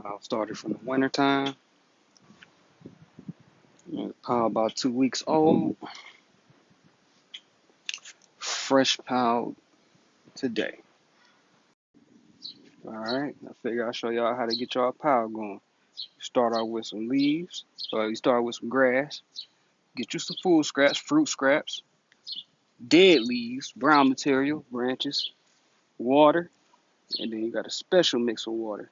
pile started from the winter time. The pile about 2 weeks old. Fresh pile today. Alright, I figure I'll show y'all how to get y'all pile going. Start out with some leaves, or you start with some grass. Get you some food scraps, fruit scraps, dead leaves, brown material, branches, water, and then you got a special mix of water.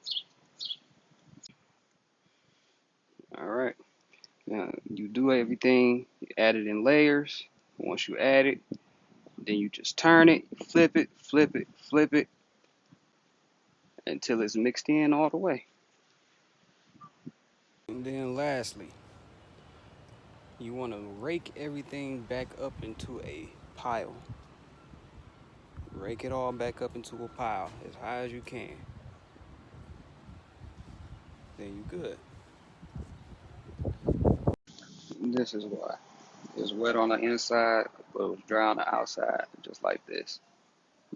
Alright, now you do everything, you add it in layers. Once you add it, then you just turn it, flip it, flip it, flip it until it's mixed in all the way. And then lastly, you want to rake everything back up into a pile. Rake it all back up into a pile as high as you can. Then you good. This is why. It's wet on the inside, but it was dry on the outside, just like this.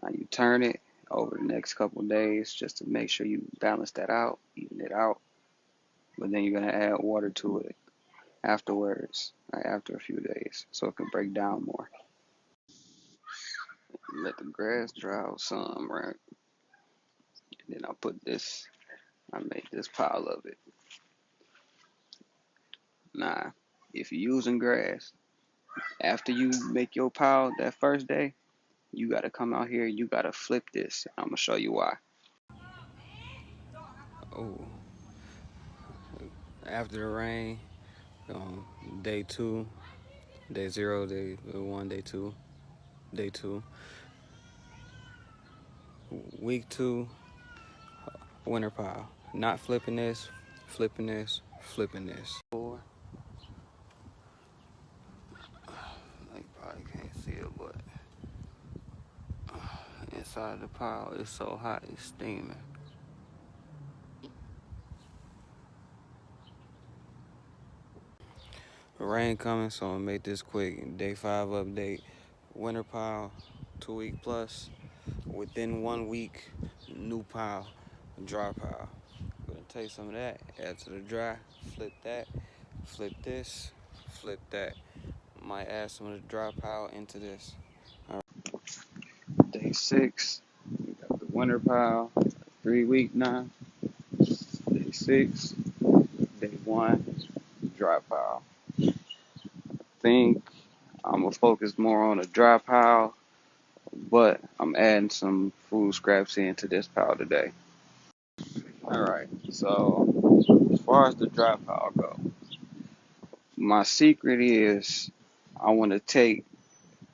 Now you turn it over the next couple of days just to make sure you balance that out, even it out. But then you're gonna add water to it afterwards, like after a few days, so it can break down more. Let the grass dry out some, right? And then I make this pile of it. Now, if you're using grass, after you make your pile that first day, you gotta come out here, you gotta flip this. I'm gonna show you why. Oh, after the rain, day 2, day 0, day 1, day 2, day 2, week 2, winter pile. Not flipping this, flipping this, flipping this. You probably can't see it, but inside the pile it's so hot, it's steaming. Rain coming, so I'm gonna make this quick. Day 5 update. Winter pile, 2 week plus. Within 1 week, new pile, dry pile. Gonna take some of that, add to the dry, flip that, flip this, flip that. Might add some of the dry pile into this. All right. Day 6, we got the winter pile, 3 week now. Day 6, day 1, dry pile. I think I'm gonna focus more on a dry pile, but I'm adding some food scraps into this pile today. Alright, so as far as the dry pile go, my secret is I want to take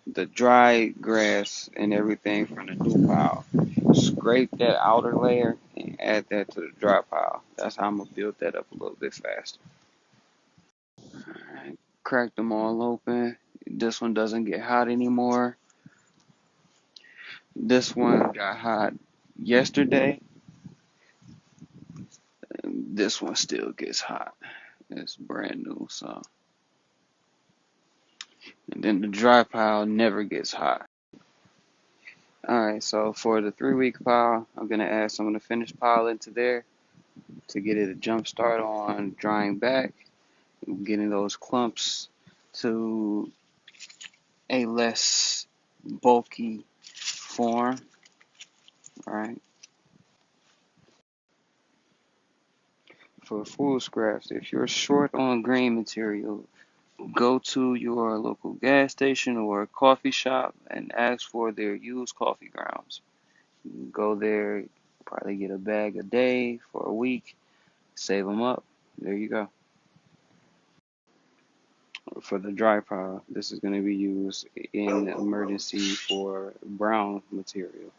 the dry grass and everything from the new pile, scrape that outer layer, and add that to the dry pile. That's how I'm gonna build that up a little bit faster. Alright, crack them all open. This one doesn't get hot anymore. This one got hot yesterday. And this one still gets hot. It's brand new, so. And then the dry pile never gets hot. Alright, so for the 3 week pile, I'm gonna add some of the finished pile into there to get it a jump start on drying back, getting those clumps to a less bulky form. Alright. For food scraps, if you're short on grain material, go to your local gas station or coffee shop and ask for their used coffee grounds. Go there, probably get a bag a day for a week, save them up. There you go. For the dry pile, this is going to be used in emergency for brown material.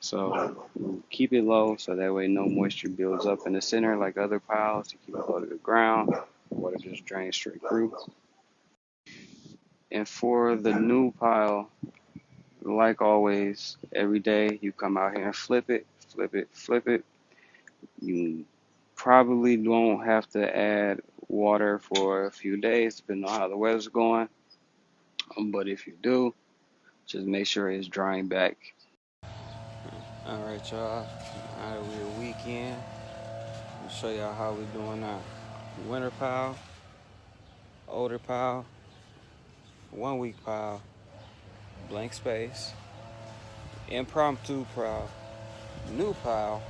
So keep it low so that way no moisture builds up in the center like other piles. To keep it low to the ground, water just drains straight through. And for the new pile, like always, every day you come out here and flip it, flip it, flip it. You probably don't have to add water for a few days, depending on how the weather's going. But if you do, just make sure it's drying back. All right, y'all. All right, we're a weekend. show y'all how we doing now. Winter pile, older pile, 1 week pile, blank space, impromptu pile, new pile,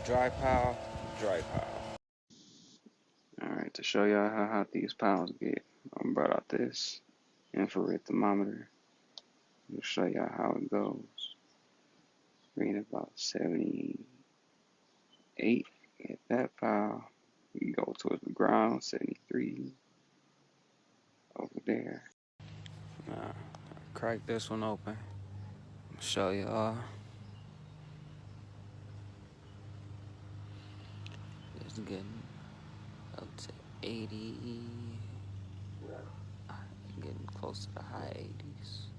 dry pile, dry pile. Alright, to show y'all how hot these piles get, I brought out this infrared thermometer. I'll show y'all how it goes. Reading about 78 at that pile. We go towards the ground, 73 over there. Now, crack this one open. I'll show y'all. It's getting up to 80. Getting close to the high 80s.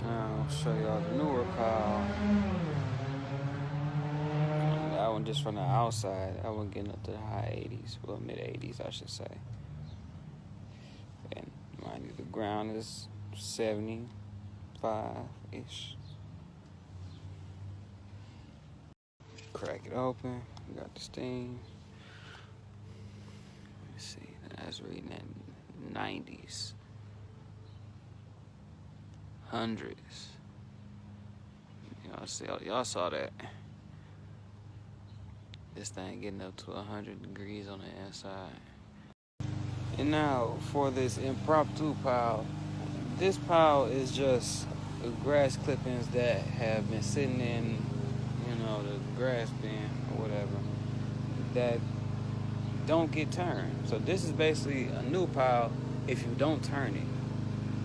Now I'll show y'all the newer pile. That one just from the outside. That one getting up to the high 80s. Well, mid 80s, I should say. And mind you, the ground is 75-ish. Crack it open. We got the steam. Let's see. That's reading at 90s. Hundreds. Y'all saw that. This thing getting up to 100 degrees on the inside. And now for this impromptu pile. This pile is just grass clippings that have been sitting in, the grass bin or whatever, that don't get turned. So this is basically a new pile if you don't turn it,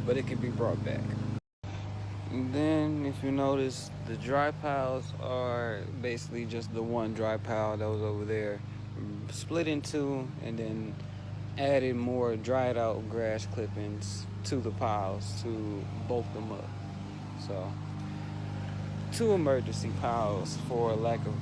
but it can be brought back. And then if you notice, the dry piles are basically just the one dry pile that was over there, split in two, and then added more dried out grass clippings to the piles to bulk them up. So 2 emergency piles for lack of